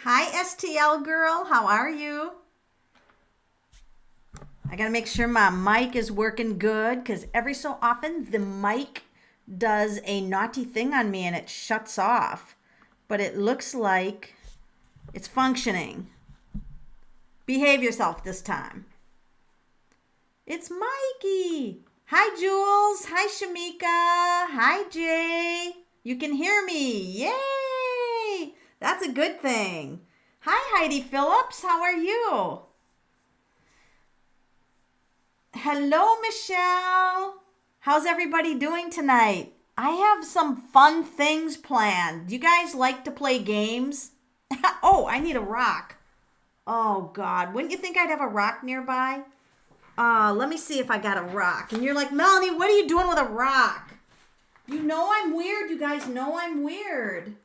Hi, STL girl. How are you? I got to make sure my mic is working good because every so often the mic does a naughty thing on me and it shuts off. But it looks like it's functioning. Behave yourself this time. It's Mikey. Hi, Jules. Hi, Shamika. Hi, Jay. You can hear me. Yay! That's a good thing. Hi, Heidi Phillips. How are you? Hello, Michelle. How's everybody doing tonight? I have some fun things planned. Do you guys like to play games? Oh, I need a rock. Oh, God. Wouldn't you think I'd have a rock nearby? Let me see if I got a rock. And you're like, Melanie, what are you doing with a rock? You know I'm weird. You guys know I'm weird.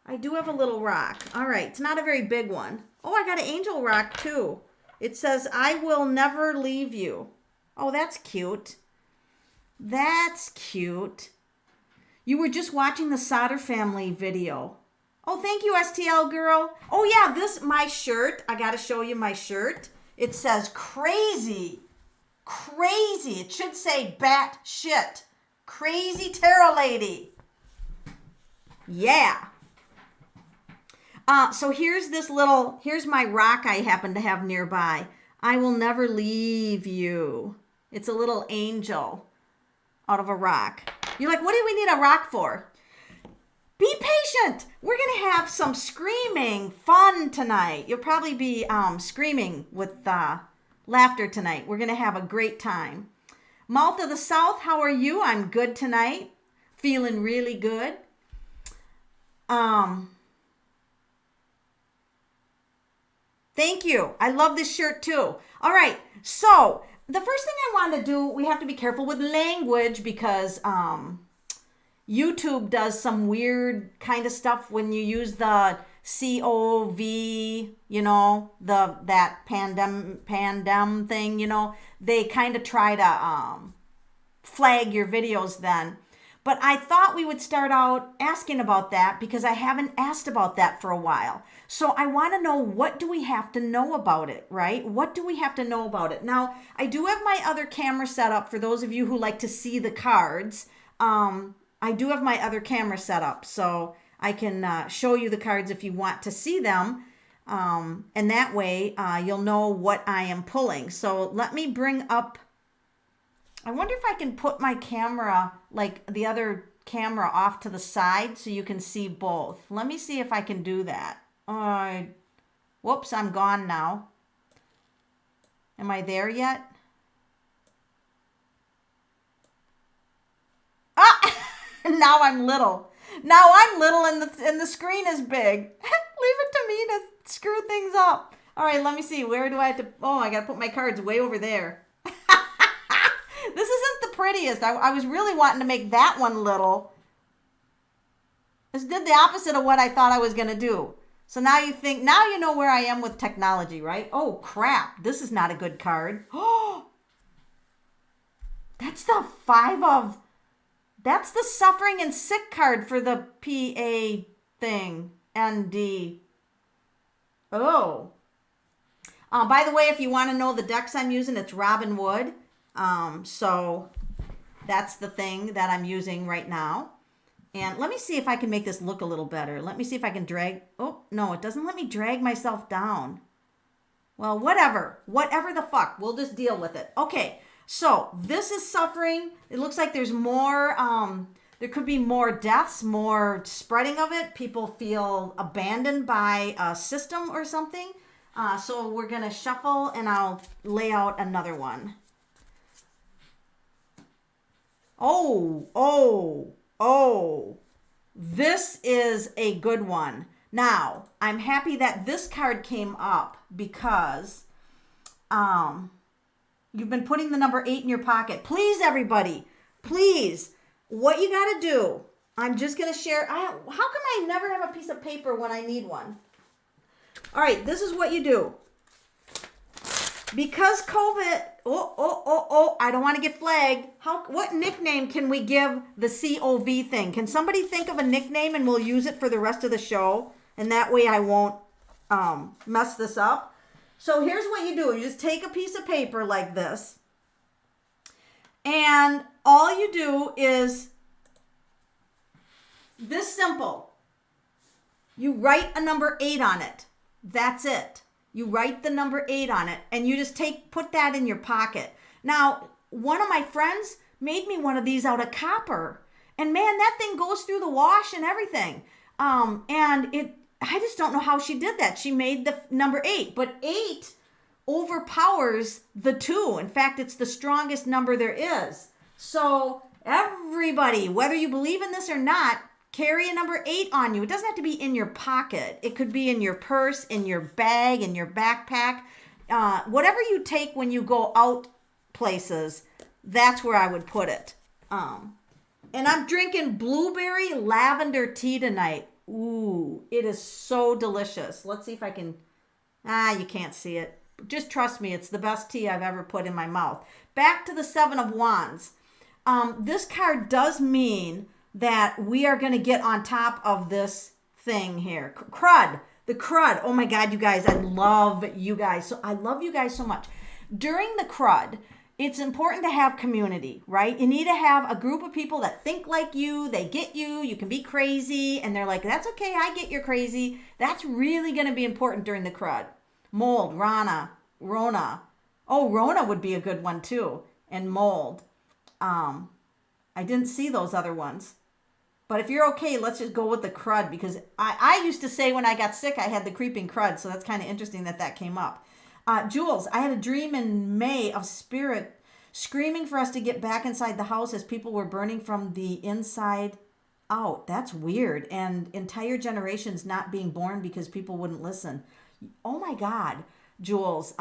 I do have a little rock. All right. It's not a very big one. Oh, I got an angel rock too. It says, I will never leave you. Oh, that's cute. That's cute. You were just watching the Solder Family video. Oh, thank you, STL girl. Oh, yeah, my shirt. I got to show you my shirt. It says crazy. Crazy. It should say bat shit. Crazy tarot lady. Yeah. So here's my rock I happen to have nearby. I will never leave you. It's a little angel out of a rock. You're like, what do we need a rock for? Be patient. We're going to have some screaming fun tonight. You'll probably be screaming with laughter tonight. We're going to have a great time. Mouth of the South, how are you? I'm good tonight. Feeling really good. Thank you. I love this shirt too. All right. So the first thing I want to do, we have to be careful with language because YouTube does some weird kind of stuff when you use the COV, that pandem thing, they kind of try to flag your videos then. But I thought we would start out asking about that because I haven't asked about that for a while. So I want to know, what do we have to know about it, right? What do we have to know about it? Now, I do have my other camera set up for those of you who like to see the cards. I do have my other camera set up, so I can show you the cards if you want to see them. And that way you'll know what I am pulling. So let me bring up, I wonder if I can put my camera, like the other camera, off to the side so you can see both. Let me see if I can do that. Whoops, I'm gone now. Am I there yet? Now I'm little. Now I'm little and the screen is big. Leave it to me to screw things up. All right, let me see. Where do I have to? Oh, I got to put my cards way over there. This isn't the prettiest. I was really wanting to make that one little. This did the opposite of what I thought I was going to do. So now you know where I am with technology, right? Oh, crap. This is not a good card. Oh, that's the that's the suffering and sick card for the PA thing. ND. Oh. By the way, if you want to know the decks I'm using, it's Robin Wood. So that's the thing that I'm using right now. And let me see if I can make this look a little better. Let me see if I can drag. Oh, no, it doesn't let me drag myself down. Well, whatever the fuck. We'll just deal with it. Okay, so this is suffering. It looks like there's more, there could be more deaths, more spreading of it. People feel abandoned by a system or something. So we're going to shuffle and I'll lay out another one. Oh, this is a good one. Now, I'm happy that this card came up because you've been putting the number 8 in your pocket. Please, everybody, please, what you got to do, I'm just going to share. How come I never have a piece of paper when I need one? All right, this is what you do. Because COVID, I don't want to get flagged. What nickname can we give the COV thing? Can somebody think of a nickname and we'll use it for the rest of the show? And that way I won't mess this up. So here's what you do. You just take a piece of paper like this, and all you do is this simple. You write a number 8 on it. That's it. You write the number 8 on it, and you just put that in your pocket. Now, one of my friends made me one of these out of copper, and man, that thing goes through the wash and everything. I just don't know how she did that. She made the number 8, but 8 overpowers the 2. In fact, it's the strongest number there is. So everybody, whether you believe in this or not, carry a number 8 on you. It doesn't have to be in your pocket. It could be in your purse, in your bag, in your backpack. Whatever you take when you go out places, that's where I would put it. And I'm drinking blueberry lavender tea tonight. Ooh, it is so delicious. Let's see if I can... you can't see it. Just trust me, it's the best tea I've ever put in my mouth. Back to the 7 of Wands. This card does mean that we are going to get on top of this thing here. Crud. The crud. Oh my God, you guys, I love you guys. So I love you guys so much. During the crud, it's important to have community, right? You need to have a group of people that think like you, they get you, you can be crazy, and they're like, that's okay, I get you're crazy. That's really going to be important during the crud. Mold, Rona. Oh, Rona would be a good one too. And mold. I didn't see those other ones. But if you're okay, let's just go with the crud, because I used to say when I got sick, I had the creeping crud, so that's kind of interesting that came up. Jules, I had a dream in May of spirit screaming for us to get back inside the house as people were burning from the inside out. That's weird. And entire generations not being born because people wouldn't listen. Oh my God, Jules,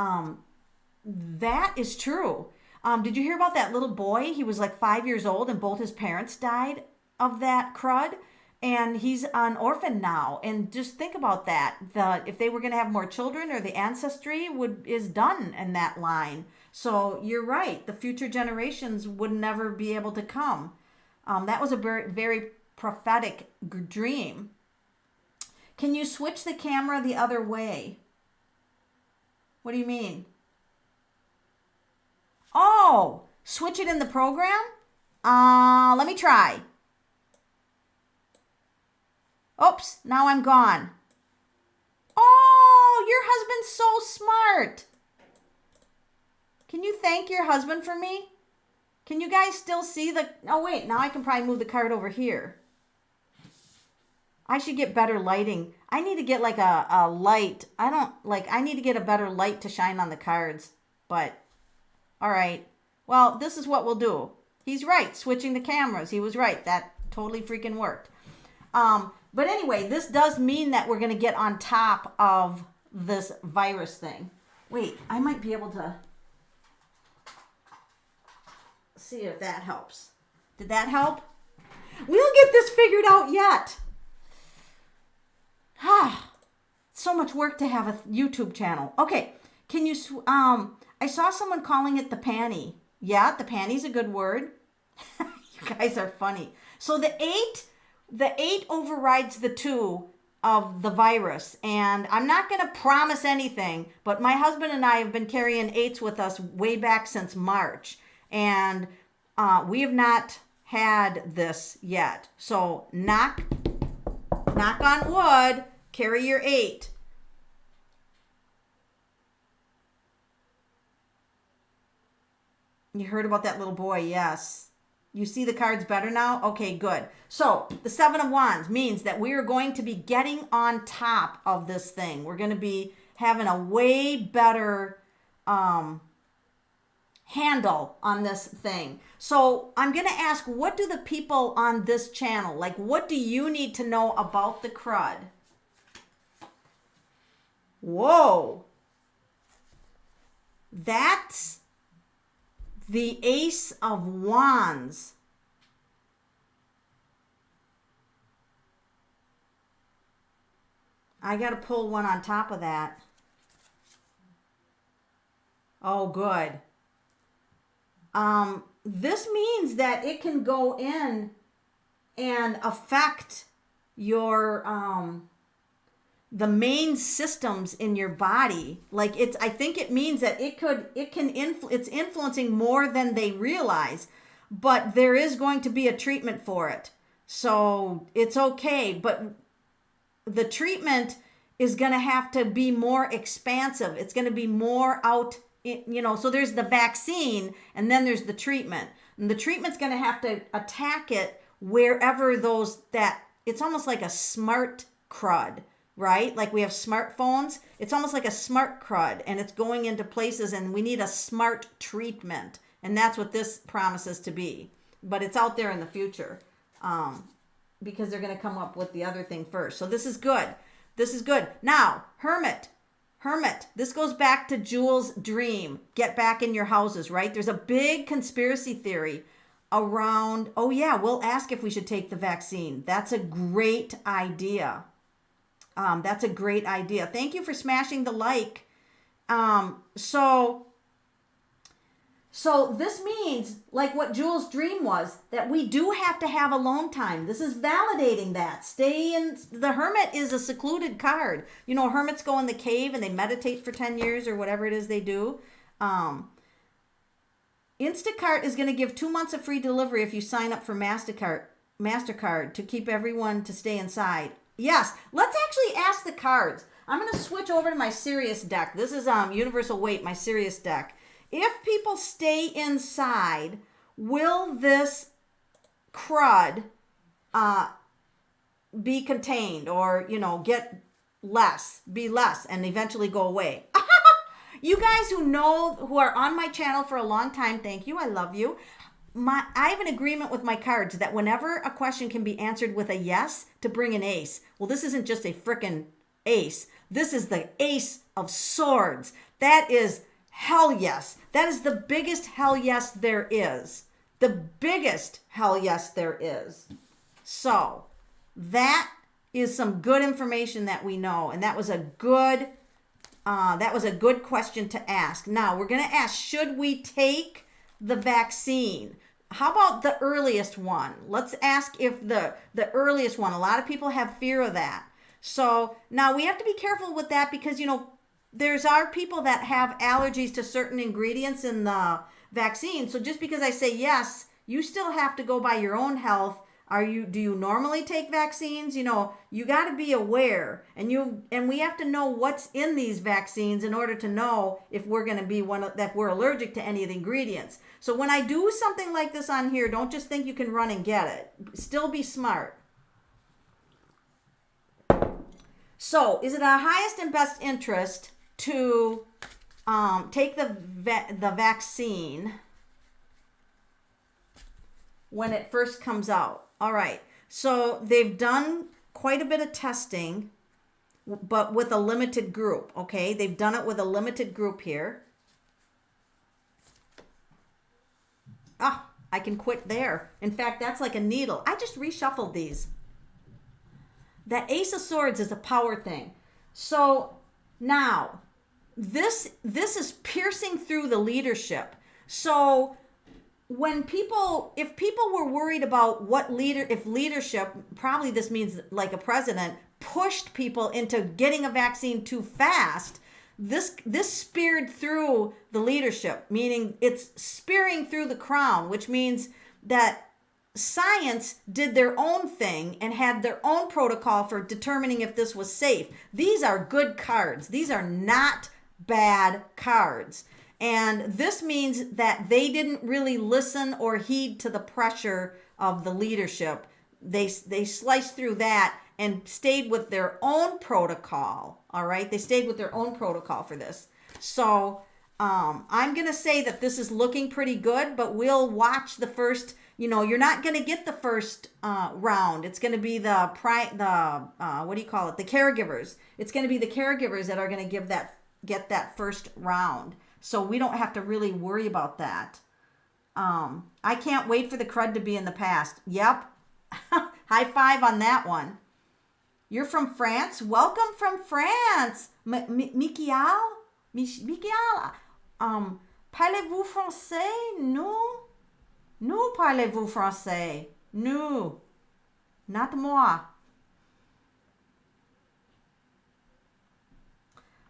that is true. Did you hear about that little boy? He was like 5 years old and both his parents died of that crud. And he's an orphan now. And just think about that. If they were going to have more children, or the ancestry is done in that line. So you're right. The future generations would never be able to come. That was a very, very prophetic dream. Can you switch the camera the other way? What do you mean? Oh, switch it in the program? Let me try. Oops, now I'm gone. Oh, your husband's so smart. Can you thank your husband for me? Can you guys still see the... Oh, wait, now I can probably move the card over here. I should get better lighting. I need to get like a light. I need to get a better light to shine on the cards. But, all right. Well, this is what we'll do. He's right, switching the cameras. He was right. That totally freaking worked. But anyway, this does mean that we're going to get on top of this virus thing. Wait, I might be able to see if that helps. Did that help? We'll get this figured out yet. So much work to have a YouTube channel. Okay, can you, I saw someone calling it the panty. Yeah, the panty's a good word. You guys are funny. So the 8 overrides the 2 of the virus. And I'm not going to promise anything, but my husband and I have been carrying 8s with us way back since March. And we have not had this yet. So knock on wood, carry your 8. You heard about that little boy, yes. You see the cards better now? Okay, good. So the 7 of Wands means that we are going to be getting on top of this thing. We're going to be having a way better handle on this thing. So I'm going to ask, what do the people on this channel, like what do you need to know about the crud? Whoa. That's the Ace of Wands. I got to pull one on top of that. Oh, good. This means that it can go in and affect your the main systems in your body. Like I think it means that it's influencing more than they realize, but there is going to be a treatment for it. So it's okay, but the treatment is going to have to be more expansive. It's going to be more out, so there's the vaccine and then there's the treatment. And the treatment's going to have to attack it wherever it's almost like a smart crud, right? Like we have smartphones. It's almost like a smart crud, and it's going into places, and we need a smart treatment. And that's what this promises to be. But it's out there in the future, because they're going to come up with the other thing first. So this is good. This is good. Now, Hermit. This goes back to Jules' dream. Get back in your houses, right? There's a big conspiracy theory around, oh yeah, we'll ask if we should take the vaccine. That's a great idea. That's a great idea. Thank you for smashing the like. So this means, like what Jules' dream was, that we do have to have alone time. This is validating that. The Hermit is a secluded card. Hermits go in the cave and they meditate for 10 years or whatever it is they do. Instacart is going to give 2 months of free delivery if you sign up for MasterCard to keep everyone to stay inside. Yes, let's actually ask the cards. I'm going to switch over to my Sirius deck. This is Universal Weight, my Sirius deck. If people stay inside, will this crud be contained or, be less and eventually go away? You guys who are on my channel for a long time, thank you. I love you. I have an agreement with my cards that whenever a question can be answered with a yes, to bring an ace. Well, this isn't just a frickin' ace. This is the Ace of Swords. That is hell yes. That is the biggest hell yes there is. The biggest hell yes there is. So that is some good information that we know. And that was a good question to ask. Now we're going to ask, should we take the vaccine? How about the earliest one? Let's ask if the earliest one. A lot of people have fear of that. So now we have to be careful with that because, there's our people that have allergies to certain ingredients in the vaccine. So just because I say yes, you still have to go by your own health. Do you normally take vaccines? You got to be aware, and we have to know what's in these vaccines in order to know if we're going to be that we're allergic to any of the ingredients. So when I do something like this on here, don't just think you can run and get it. Still be smart. So is it our highest and best interest to take the vaccine when it first comes out? All right. So they've done quite a bit of testing, but with a limited group. Okay. They've done it with a limited group here. I can quit there. In fact, that's like a needle. I just reshuffled these. That Ace of Swords is a power thing. So now, this is piercing through the leadership. So if people were worried about if leadership, probably this means like a president, pushed people into getting a vaccine too fast, this speared through the leadership, meaning it's spearing through the crown, which means that science did their own thing and had their own protocol for determining if this was safe. These are good cards. These are not bad cards. And this means that they didn't really listen or heed to the pressure of the leadership. They sliced through that and stayed with their own protocol. All right. They stayed with their own protocol for this. So I'm going to say that this is looking pretty good, but we'll watch the first. You're not going to get the first round. It's going to be the caregivers. It's going to be the caregivers that are going to get that first round. So we don't have to really worry about that. I can't wait for the crud to be in the past. Yep. High five on that one. You're from France? Welcome from France. Michael? Parlez-vous français? Non? Nous parlez-vous français? Nous. Not moi.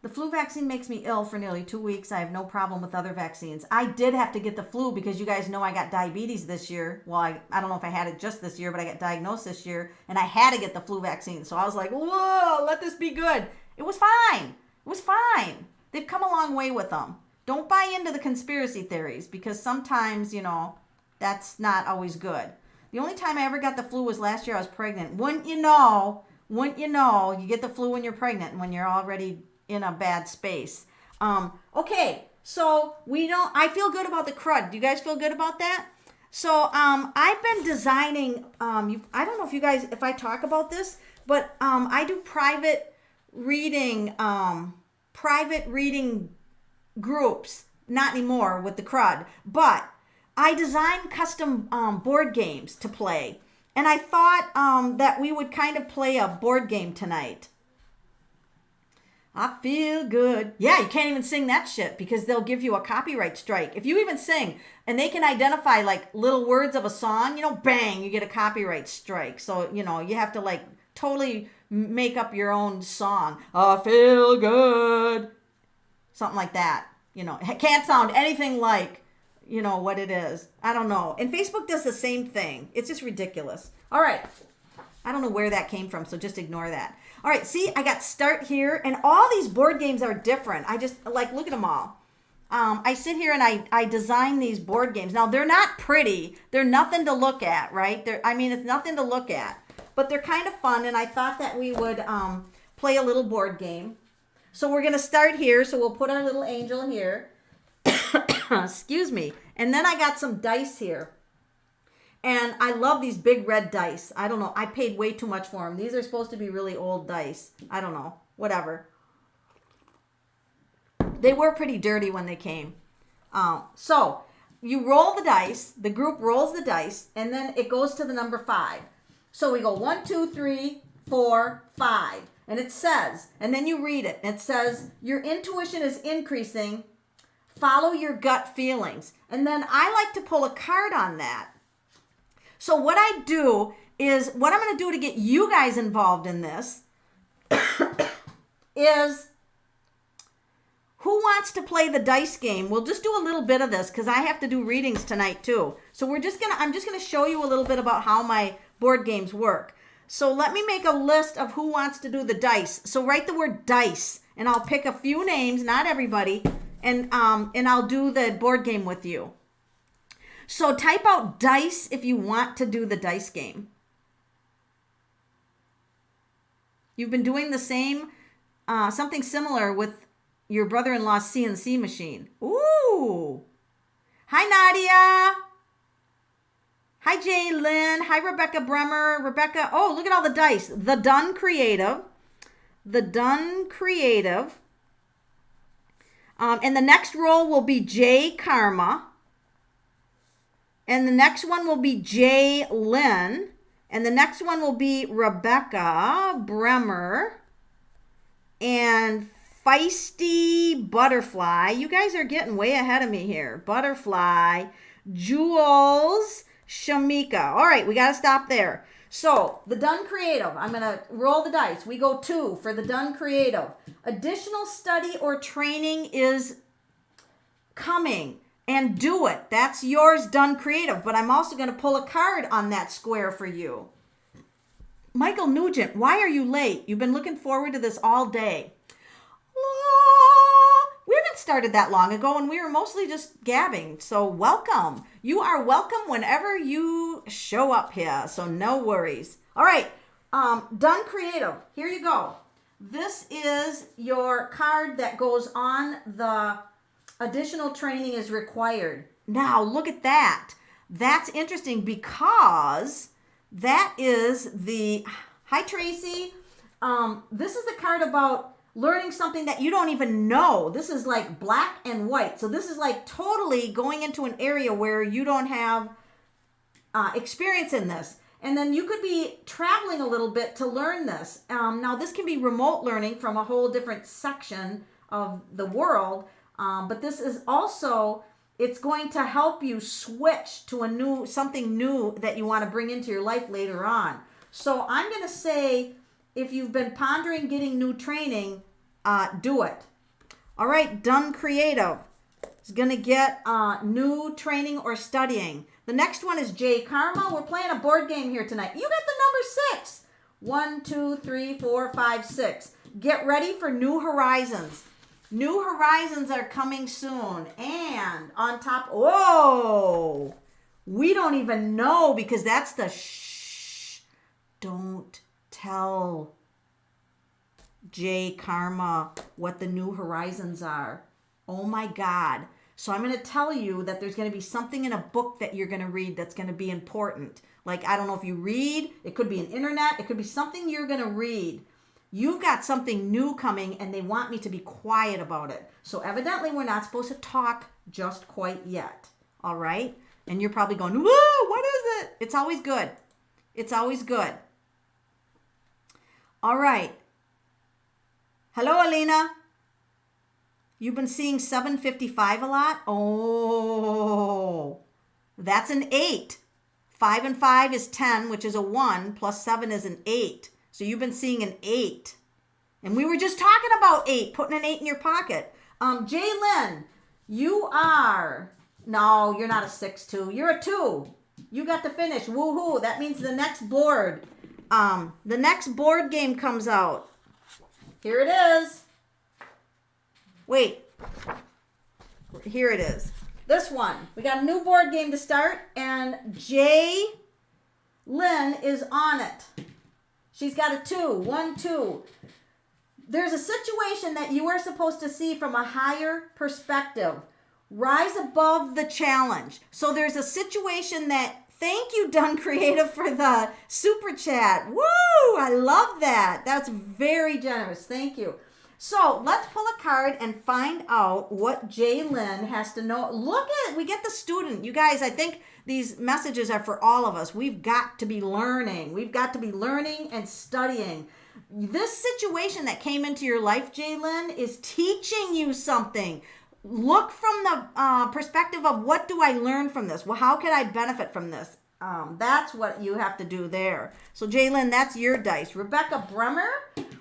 The flu vaccine makes me ill for nearly 2 weeks. I have no problem with other vaccines. I did have to get the flu because you guys know I got diabetes this year. Well, I don't know if I had it just this year, but I got diagnosed this year, and I had to get the flu vaccine. So I was like, whoa, let this be good. It was fine. It was fine. They've come a long way with them. Don't buy into the conspiracy theories because sometimes, that's not always good. The only time I ever got the flu was last year. I was pregnant. Wouldn't you know, you get the flu when you're pregnant and when you're already in a bad space. Okay, so I feel good about the crud. Do you guys feel good about that? So I've been designing, I don't know if I talk about this, but I do private reading groups. Not anymore with the crud, but I design custom board games to play. And I thought that we would kind of play a board game tonight. I feel good. Yeah, you can't even sing that shit because they'll give you a copyright strike. If you even sing and they can identify like little words of a song, bang, you get a copyright strike. So, you have to like totally make up your own song. I feel good. Something like that. It can't sound anything like, what it is. I don't know. And Facebook does the same thing. It's just ridiculous. All right. I don't know where that came from, so just ignore that. All right, see, I got start here, and all these board games are different. I just, look at them all. I sit here and I design these board games. Now, they're not pretty. They're nothing to look at, right? It's nothing to look at. But they're kind of fun, and I thought that we would play a little board game. So we're going to start here. So we'll put our little angel here. Excuse me. And then I got some dice here. And I love these big red dice. I don't know. I paid way too much for them. These are supposed to be really old dice. I don't know. Whatever. They were pretty dirty when they came. So you roll the dice. The group rolls the dice. And then it goes to the number 5. So we go 1, 2, 3, 4, 5. And it says, and then you read it. It says, your intuition is increasing. Follow your gut feelings. And then I like to pull a card on that. So what I do is, what I'm going to do to get you guys involved in this is, who wants to play the dice game? We'll just do a little bit of this because I have to do readings tonight too. So I'm just going to show you a little bit about how my board games work. So let me make a list of who wants to do the dice. So write the word dice, and I'll pick a few names, not everybody, and I'll do the board game with you. So type out dice if you want to do the dice game. You've been doing the same, something similar with your brother-in-law's CNC machine. Ooh. Hi, Nadia. Hi, Jay Lynn. Hi, Rebecca Bremer. Rebecca, oh, look at all the dice. The Done Creative. The Done Creative. And the next roll will be J Karma. And the next one will be Jay Lynn. And the next one will be Rebecca Bremer. And Feisty Butterfly. You guys are getting way ahead of me here. Butterfly. Jules Shamika. All right, we got to stop there. So, the Done Creative. I'm going to roll the dice. We go 2 for the Done Creative. Additional study or training is coming. And do it. That's yours, Done Creative. But I'm also going to pull a card on that square for you. Michael Nugent, why are you late? You've been looking forward to this all day. We haven't started that long ago, and we were mostly just gabbing. So welcome. You are welcome whenever you show up here. So no worries. All right. Done Creative. Here you go. This is your card that goes on the additional training is required. Now, look at that. That's interesting because that is the... Hi, Tracy. This is the card about learning something that you don't even know. This is like black and white. So this is like totally going into an area where you don't have experience in this. And then you could be traveling a little bit to learn this. Now, this can be remote learning from a whole different section of the world. But this is also, it's going to help you switch to something new that you want to bring into your life later on. So I'm going to say, if you've been pondering getting new training, do it. All right, done creative. Is going to get new training or studying. The next one is J Karma. We're playing a board game here tonight. You got the number 6. 1, 2, 3, 4, 5, 6. Get ready for new horizons. New horizons are coming soon. And on top, whoa, we don't even know because that's the shh. Don't tell J Karma what the new horizons are. Oh my God. So I'm going to tell you that there's going to be something in a book that you're going to read that's going to be important. Like, I don't know if you read, it could be an internet, it could be something you're going to read. You've got something new coming and they want me to be quiet about it. So evidently we're not supposed to talk just quite yet. All right? And you're probably going, whoa, what is it? It's always good. It's always good. All right. Hello, Alina. You've been seeing 755 a lot? Oh, that's an 8. 5 and 5 is 10, which is a 1, plus 7 is an 8. So you've been seeing an 8. And we were just talking about 8, putting an 8 in your pocket. Jaylyn, you are, no, you're not a 6-2. You're a 2. You got to finish. Woohoo. That means the next board, the next board game comes out. Here it is. Wait, here it is. This one. We got a new board game to start, and J Lynn is on it. She's got a 2. 1, 2. There's a situation that you are supposed to see from a higher perspective. Rise above the challenge. So there's a situation that, thank you, Done Creative, for the super chat. Woo! I love that. That's very generous. Thank you. So let's pull a card and find out what Jaylyn has to know. Look at it. We get the student. You guys, I think these messages are for all of us. We've got to be learning. We've got to be learning and studying. This situation that came into your life, Jaylyn, is teaching you something. Look from the perspective of, what do I learn from this? Well, how can I benefit from this? That's what you have to do there. So, Jaylyn, that's your dice. Rebecca Bremer,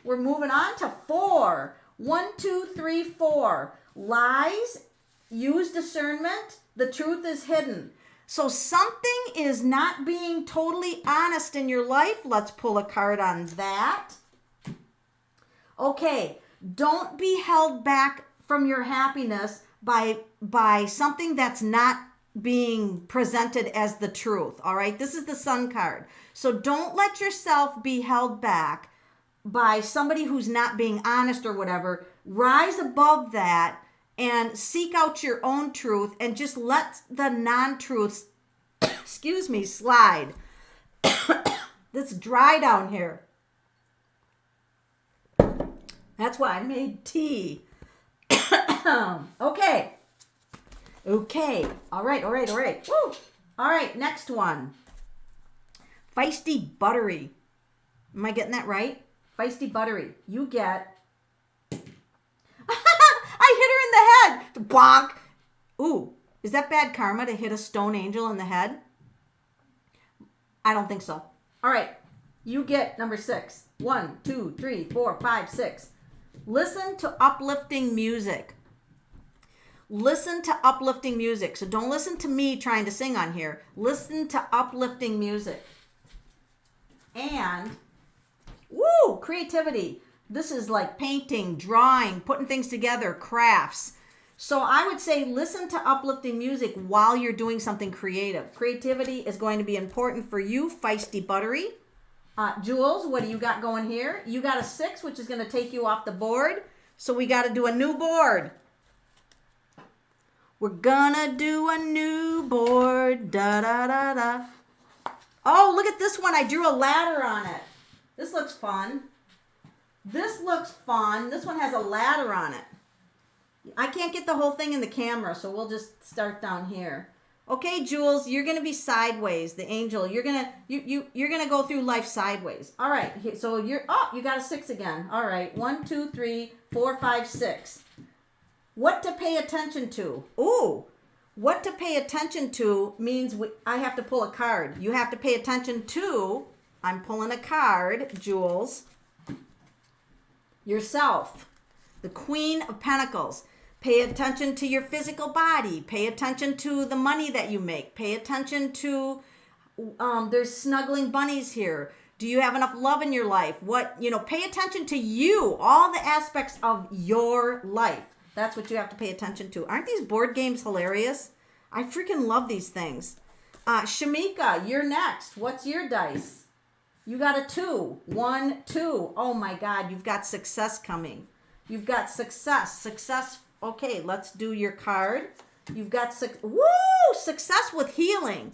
we're moving on to 4. 1, 2, 3, 4. Lies, use discernment. The truth is hidden. So something is not being totally honest in your life. Let's pull a card on that. Okay, don't be held back from your happiness by something that's not being presented as the truth. All right, this is the Sun card. So don't let yourself be held back by somebody who's not being honest or whatever. Rise above that and seek out your own truth and just let the non-truths, excuse me, slide. It's dry down here. That's why I made tea. Okay. Okay. All right. Woo. All right. Next one. Feisty Buttery. Am I getting that right? Feisty Buttery. You get... I hit her in the head. Bonk. Ooh. Is that bad karma to hit a stone angel in the head? I don't think so. All right. You get number 6. 1, 2, 3, 4, 5, 6. Listen to uplifting music. Listen to uplifting music. So don't listen to me trying to sing on here. Listen to uplifting music. And, woo, creativity. This is like painting, drawing, putting things together, crafts. So I would say listen to uplifting music while you're doing something creative. Creativity is going to be important for you, Feisty Buttery. Jules, what do you got going here? You got a 6, which is going to take you off the board. So we got to do a new board. We're gonna do a new board. Da da da da. Oh, look at this one. I drew a ladder on it. This looks fun. This looks fun. This one has a ladder on it. I can't get the whole thing in the camera, so we'll just start down here. Okay, Jules, you're gonna be sideways. The angel. You're gonna go through life sideways. All right. So you got a 6 again. All right. 1, 2, 3, 4, 5, 6. What to pay attention to? Ooh, what to pay attention to means I have to pull a card. You have to pay attention to, I'm pulling a card, Jules, yourself. the Queen of Pentacles. Pay attention to your physical body. Pay attention to the money that you make. Pay attention to, there's snuggling bunnies here. Do you have enough love in your life? Pay attention to you, all the aspects of your life. That's what you have to pay attention to. Aren't these board games hilarious? I freaking love these things. Shamika, you're next. What's your dice? You got a 2. 1, 2. Oh my God, you've got success coming. You've got success. Success. Okay, let's do your card. You've got success with healing.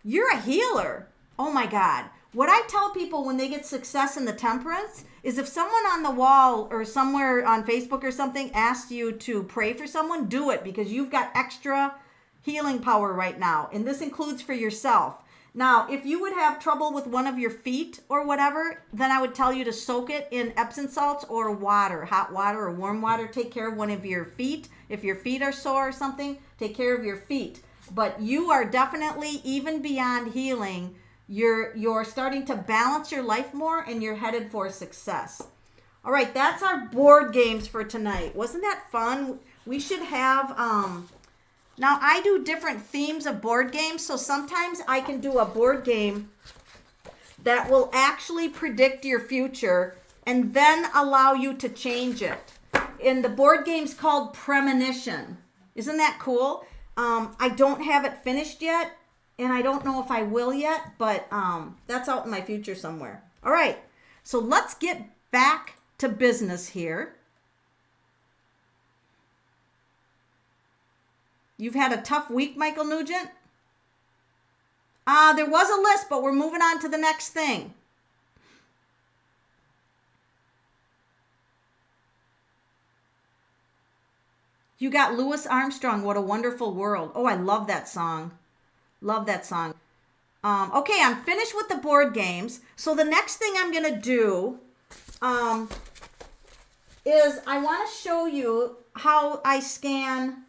You're a healer. Oh my God. What I tell people when they get success in the temperance is if someone on the wall or somewhere on Facebook or something asks you to pray for someone, do it because you've got extra healing power right now. And this includes for yourself. Now, if you would have trouble with one of your feet or whatever, then I would tell you to soak it in Epsom salts or water, hot water or warm water. Take care of one of your feet. If your feet are sore or something, take care of your feet. But you are definitely, even beyond healing, you're starting to balance your life more and you're headed for success. All right, that's our board games for tonight. Wasn't that fun? We should have... Now, I do different themes of board games, so sometimes I can do a board game that will actually predict your future and then allow you to change it. And the board game's called Premonition. Isn't that cool? I don't have it finished yet, and I don't know if I will yet, but that's out in my future somewhere. All right, so let's get back to business here. You've had a tough week, Michael Nugent? There was a list, but we're moving on to the next thing. You got Louis Armstrong, What a Wonderful World. Oh, I love that song. Love that song. Okay, I'm finished with the board games. So the next thing I'm going to do is I want to show you how I scan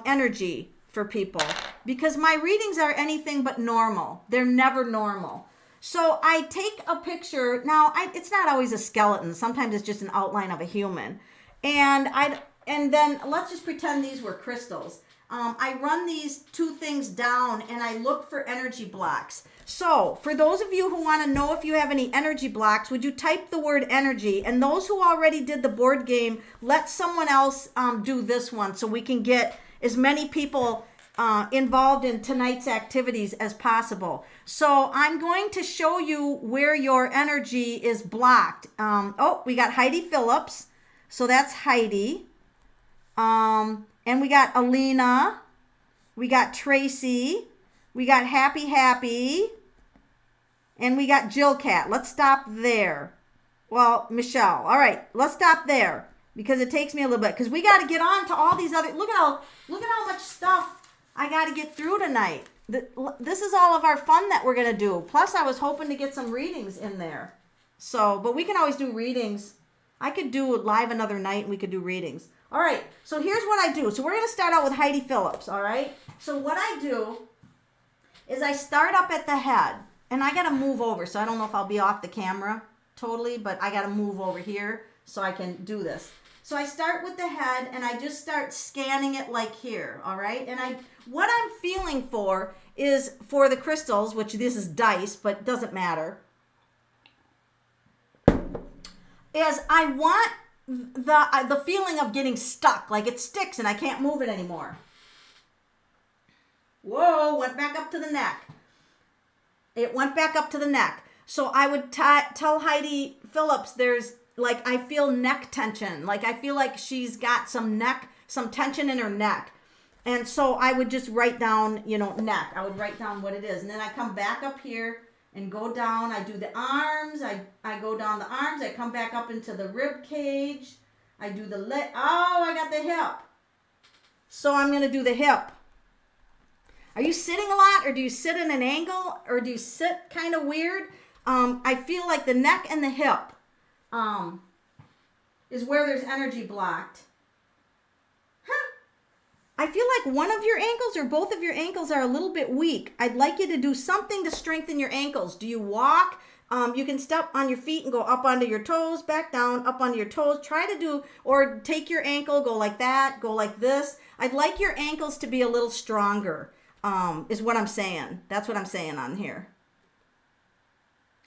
energy for people, because my readings are anything but normal. They're never normal. So I take a picture. Now, it's not always a skeleton. Sometimes it's just an outline of a human. And then let's just pretend these were crystals. I run these two things down and I look for energy blocks. So for those of you who want to know if you have any energy blocks, would you type the word energy? And those who already did the board game, let someone else do this one so we can get as many people involved in tonight's activities as possible. So I'm going to show you where your energy is blocked. We got Heidi Phillips. So that's Heidi. And we got Alina. We got Tracy. We got Happy. And we got Jill Cat. Let's stop there. Well, Michelle. All right, let's stop there because it takes me a little bit. Because we got to get on to all these other... Look at how much stuff I got to get through tonight. This is all of our fun that we're going to do. Plus, I was hoping to get some readings in there. So, but we can always do readings. I could do live another night and we could do readings. All right, so here's what I do. So we're going to start out with Heidi Phillips, all right? So what I do is I start up at the head, and I got to move over, so I don't know if I'll be off the camera totally, but I got to move over here so I can do this. So I start with the head, and I just start scanning it like here, all right? And what I'm feeling for is for the crystals, which this is dice, but doesn't matter, is I want the feeling of getting stuck, like it sticks and I can't move it anymore. Whoa, went back up to the neck. It went back up to the neck. So I would tell Heidi Phillips there's I feel neck tension. Like I feel like she's got some tension in her neck. And so I would just write down, neck. I would write down what it is. And then I come back up here and go down. I do the arms. I go down the arms. I come back up into the rib cage. I do the leg. Oh, I got the hip. So I'm going to do the hip. Are you sitting a lot, or do you sit in an angle, or do you sit kind of weird? I feel like the neck and the hip is where there's energy blocked. I feel like one of your ankles or both of your ankles are a little bit weak. I'd like you to do something to strengthen your ankles. Do you walk? You can step on your feet and go up onto your toes, back down, up onto your toes. Try to do, or take your ankle, go like that, go like this. I'd like your ankles to be a little stronger, is what I'm saying. That's what I'm saying on here.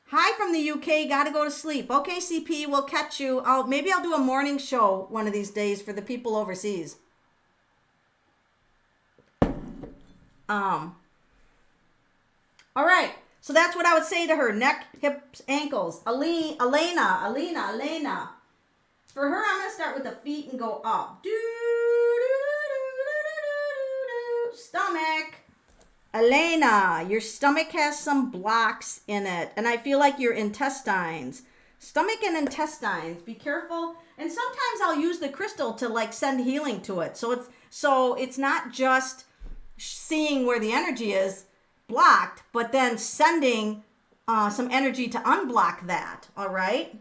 Hi from the UK, gotta go to sleep. Okay, CP, we'll catch you. Maybe I'll do a morning show one of these days for the people overseas. All right. So that's what I would say to her. Neck, hips, ankles. Elena. For her, I'm going to start with the feet and go up. Stomach. Elena, your stomach has some blocks in it. And I feel like your intestines. Stomach and intestines. Be careful. And sometimes I'll use the crystal to like send healing to it. So it's not just seeing where the energy is blocked, but then sending some energy to unblock that. All right.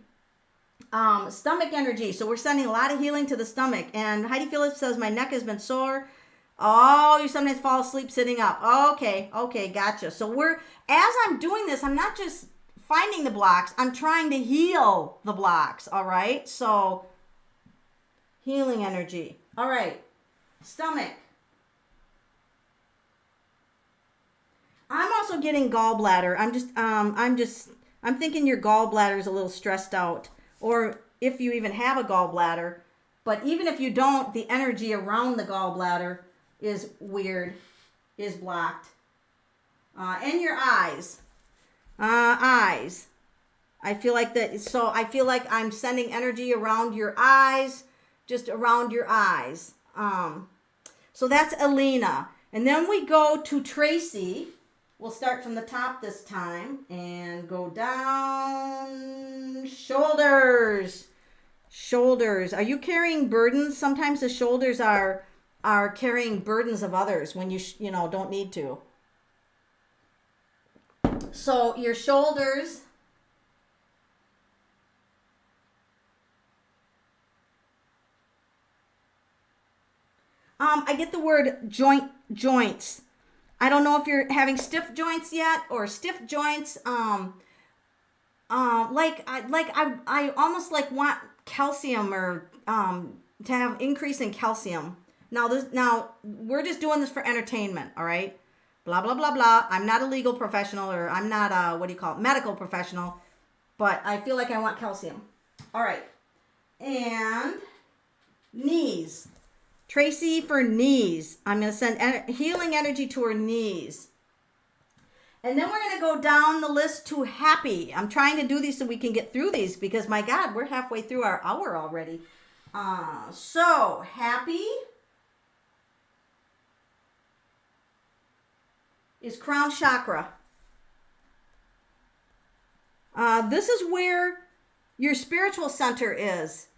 Stomach energy. So we're sending a lot of healing to the stomach. And Heidi Phillips says, my neck has been sore. Oh, you sometimes fall asleep sitting up. Okay, gotcha. So as I'm doing this, I'm not just finding the blocks, I'm trying to heal the blocks. All right. So healing energy. All right. Stomach. I'm also getting gallbladder. I'm thinking your gallbladder is a little stressed out, or if you even have a gallbladder. But even if you don't, the energy around the gallbladder is weird, is blocked. And your eyes. Eyes. I feel like that. So I feel like I'm sending energy around your eyes, just around your eyes. So that's Elena. And then we go to Tracy. We'll start from the top this time and go down. Shoulders. Are you carrying burdens? Sometimes the shoulders are carrying burdens of others when you don't need to. So your shoulders. I get the word joints. I don't know if you're having stiff joints yet or stiff joints. I almost like want calcium or to have increase in calcium. Now we're just doing this for entertainment, all right? Blah blah blah blah. I'm not a legal professional, or I'm not a medical professional, but I feel like I want calcium. All right, and knees. Tracy for knees. I'm going to send healing energy to her knees. And then we're going to go down the list to happy. I'm trying to do these so we can get through these because, my God, we're halfway through our hour already. So, happy is crown chakra. This is where your spiritual center is.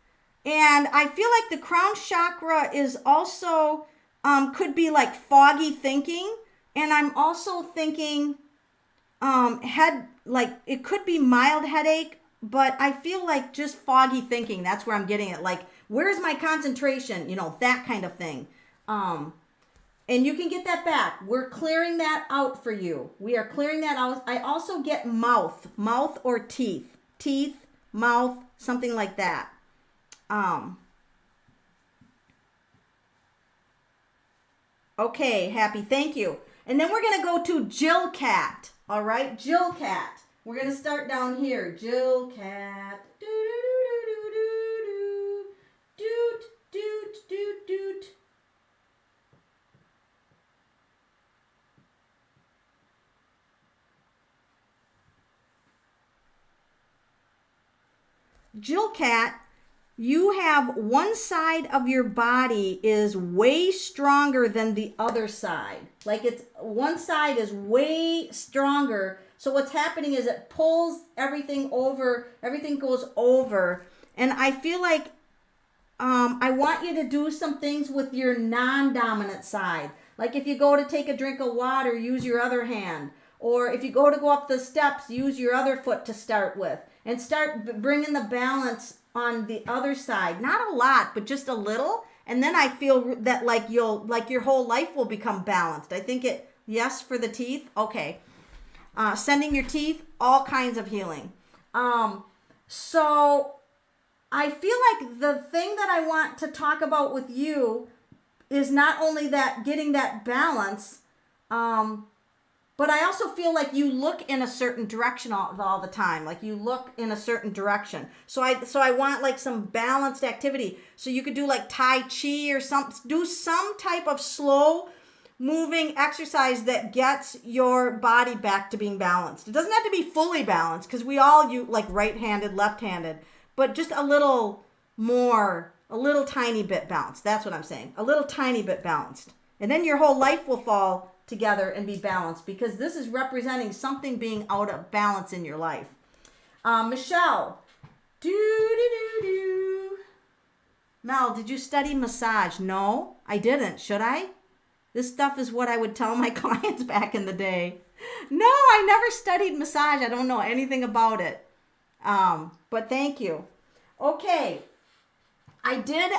And I feel like the crown chakra is also, could be like foggy thinking. And I'm also thinking it could be mild headache, but I feel like just foggy thinking. That's where I'm getting it. Like, where's my concentration? That kind of thing. And you can get that back. We're clearing that out for you. We are clearing that out. I also get mouth or teeth, mouth, something like that. Okay, happy. Thank you. And then we're going to go to Jill Cat. All right, Jill Cat. We're going to start down here. Jill Cat. Doot, doot, doot, doot. Jill Cat, you have one side of your body is way stronger than the other side. Like one side is way stronger. So what's happening is it pulls everything over, everything goes over. And I feel like I want you to do some things with your non-dominant side. Like if you go to take a drink of water, use your other hand. Or if you go up the steps, use your other foot to start with. And start bringing the balance on the other side. Not a lot, but just a little. And then I feel that like your whole life will become balanced. I think yes for the teeth. Okay. sending your teeth, all kinds of healing. So I feel like the thing that I want to talk about with you is not only that getting that balance, but I also feel like you look in a certain direction all the time. Like you look in a certain direction. So I want like some balanced activity. So you could do like Tai Chi or do some type of slow moving exercise that gets your body back to being balanced. It doesn't have to be fully balanced because we all use like right-handed, left-handed, but just a little more, a little tiny bit balanced. That's what I'm saying. A little tiny bit balanced. And then your whole life will fall together and be balanced because this is representing something being out of balance in your life. Michelle. Mel, did you study massage? No, I didn't. Should I? This stuff is what I would tell my clients back in the day. No, I never studied massage. I don't know anything about it. But thank you. Okay. I did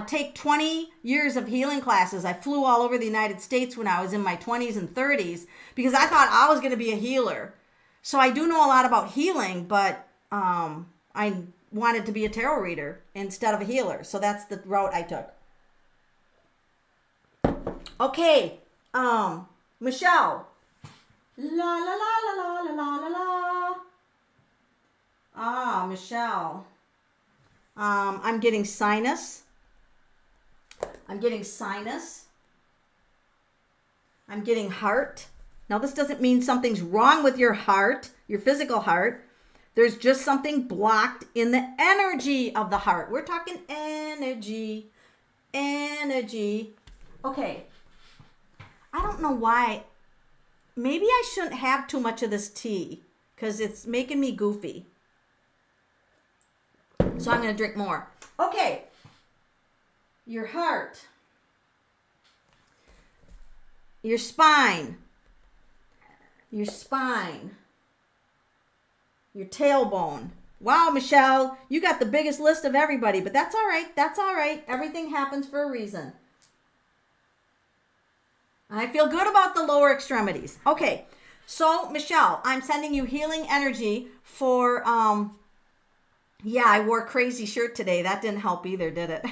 take 20 years of healing classes. I flew all over the United States when I was in my 20s and 30s because I thought I was going to be a healer. So I do know a lot about healing, but I wanted to be a tarot reader instead of a healer. So that's the route I took. Okay, Michelle. La la la la la la la la la. Ah, Michelle. I'm getting sinus. I'm getting heart. Now, this doesn't mean something's wrong with your heart, your physical heart. There's just something blocked in the energy of the heart. We're talking energy. Okay. I don't know why. Maybe I shouldn't have too much of this tea because it's making me goofy. So I'm going to drink more. Okay. Your heart. Your spine. Your tailbone. Wow, Michelle, you got the biggest list of everybody, but that's all right. Everything happens for a reason. I feel good about the lower extremities. Okay, so Michelle, I'm sending you healing energy for, yeah, I wore a crazy shirt today. That didn't help either, did it?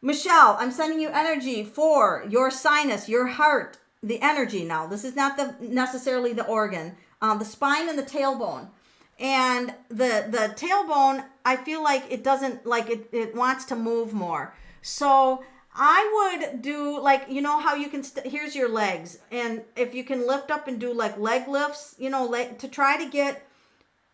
Michelle, I'm sending you energy for your sinus, your heart, the energy now. This is not necessarily the organ, the spine and the tailbone. And the tailbone, I feel like it doesn't, like it wants to move more. So I would do like, you know how you can, here's your legs. And if you can lift up and do like leg lifts, you know, to try to get,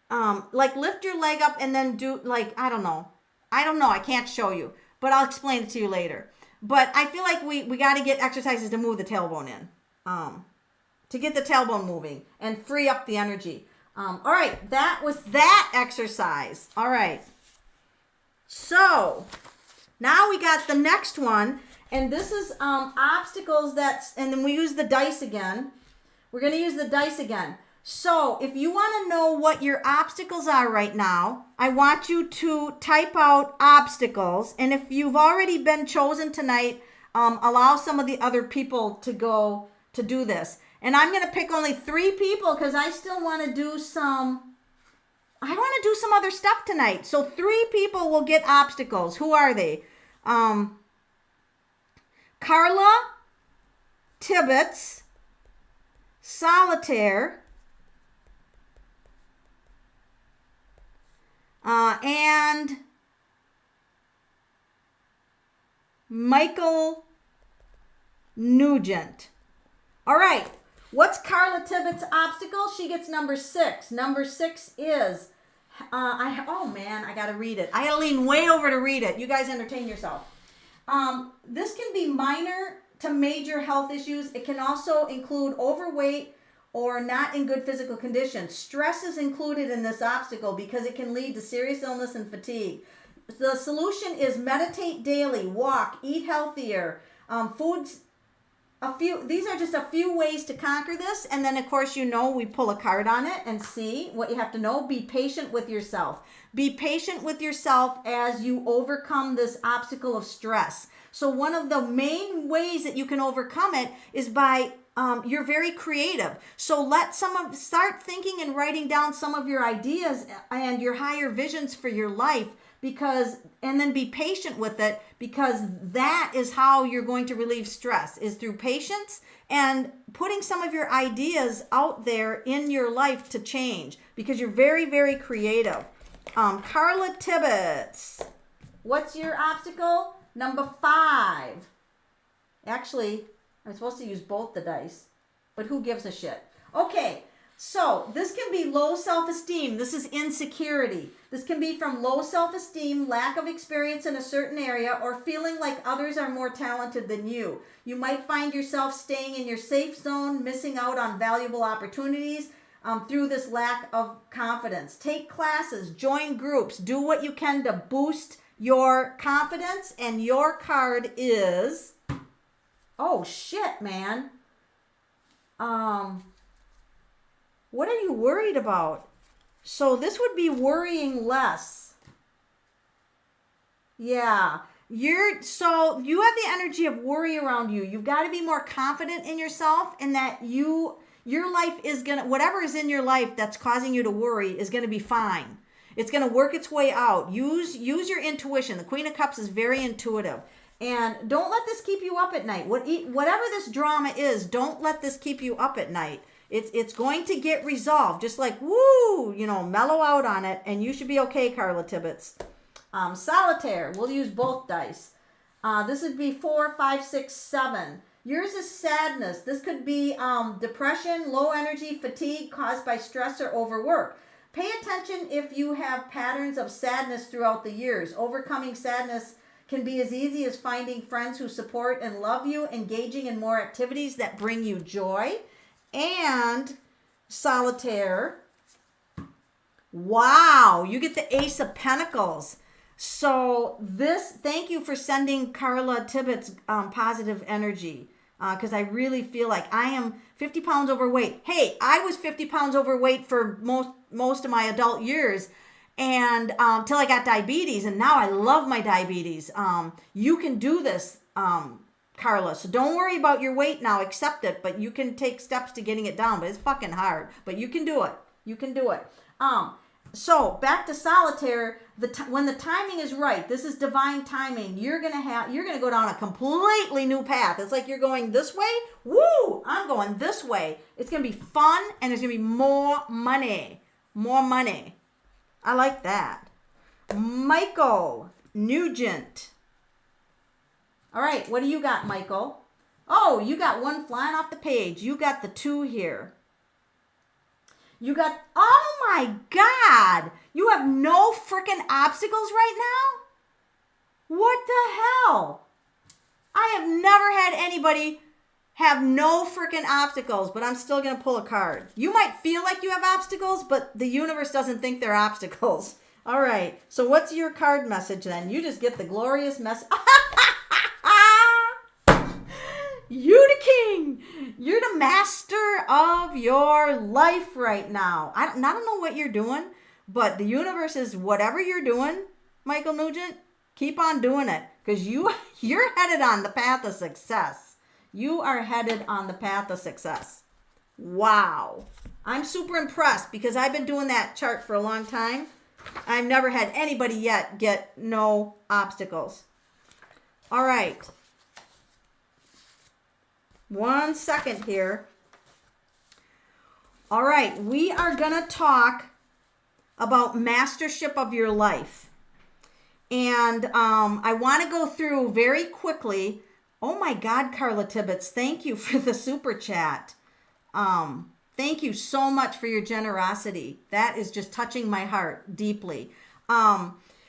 like lift your leg up and then do like, I don't know. I can't show you, but I'll explain it to you later. But I feel like we got to get exercises to move the tailbone in, to get the tailbone moving and free up the energy. All right. That was that exercise. All right. So now we got the next one, and this is obstacles and then we use the dice again. We're going to use the dice again. So if you want to know what your obstacles are right now, I want you to type out obstacles. And if you've already been chosen tonight, allow some of the other people to go to do this. And I'm going to pick only 3 people because I still want to do some other stuff tonight. So 3 people will get obstacles. Who are they? Carla, Tibbetts, Solitaire, and Michael Nugent. All right. What's Carla Tibbetts' obstacle? She gets number 6. Number 6 is, oh man, I got to read it. I got to lean way over to read it. You guys entertain yourself. This can be minor to major health issues. It can also include overweight or not in good physical condition. Stress is included in this obstacle because it can lead to serious illness and fatigue. The solution is meditate daily, walk, eat healthier, foods. These are just a few ways to conquer this. And then, of course, we pull a card on it and see what you have to know. Be patient with yourself. Be patient with yourself as you overcome this obstacle of stress. So one of the main ways that you can overcome it is by you're very creative. So start thinking and writing down some of your ideas and your higher visions for your life, and then be patient with it, because that is how you're going to relieve stress, is through patience and putting some of your ideas out there in your life to change, because you're very, very creative. Carla Tibbetts, what's your obstacle? Number 5. Actually, I'm supposed to use both the dice, but who gives a shit? Okay, so this can be low self-esteem. This is insecurity. This can be from low self-esteem, lack of experience in a certain area, or feeling like others are more talented than you. You might find yourself staying in your safe zone, missing out on valuable opportunities through this lack of confidence. Take classes, join groups, do what you can to boost your confidence. And your card is... oh shit, man. What are you worried about? So this would be worrying less. Yeah. You have the energy of worry around you. You've got to be more confident in yourself, and that your life is whatever is in your life that's causing you to worry is gonna be fine. It's gonna work its way out. Use your intuition. The Queen of Cups is very intuitive. And don't let this keep you up at night. Whatever this drama is, don't let this keep you up at night. It's going to get resolved. Just like, woo, mellow out on it, and you should be okay, Carla Tibbetts. Solitaire, we'll use both dice. This would be 4, 5, 6, 7. Yours is sadness. This could be depression, low energy, fatigue caused by stress or overwork. Pay attention if you have patterns of sadness throughout the years. Overcoming sadness can be as easy as finding friends who support and love you, engaging in more activities that bring you joy. And Solitaire, wow, you get the Ace of Pentacles. So thank you for sending Carla Tibbetts positive energy, because I really feel like I am 50 pounds overweight. Hey, I was 50 pounds overweight for most of my adult years, and till I got diabetes, and now I love my diabetes. You can do this, Carla. So don't worry about your weight now. Accept it, but you can take steps to getting it down. But it's fucking hard. But you can do it. You can do it. So back to Solitaire. When the timing is right, this is divine timing. You're gonna go down a completely new path. It's like you're going this way. Woo! I'm going this way. It's gonna be fun, and there's gonna be more money. More money. I like that. Michael Nugent. All right, what do you got, Michael? Oh, you got one flying off the page. You got the 2 here. You got, oh my God, you have no freaking obstacles right now? What the hell? I have never had anybody have no freaking obstacles, but I'm still going to pull a card. You might feel like you have obstacles, but the universe doesn't think they're obstacles. All right, so what's your card message then? You just get the glorious message. You the king. You're the master of your life right now. I don't know what you're doing, but the universe is whatever you're doing, Michael Nugent, keep on doing it, because you're headed on the path of success. You are headed on the path of success. Wow. I'm super impressed, because I've been doing that chart for a long time. I've never had anybody yet get no obstacles. All right. 1 second here. All right, we are going to talk about mastership of your life. And I want to go through very quickly. Oh my God, Carla Tibbetts, thank you for the super chat. Thank you so much for your generosity. That is just touching my heart deeply.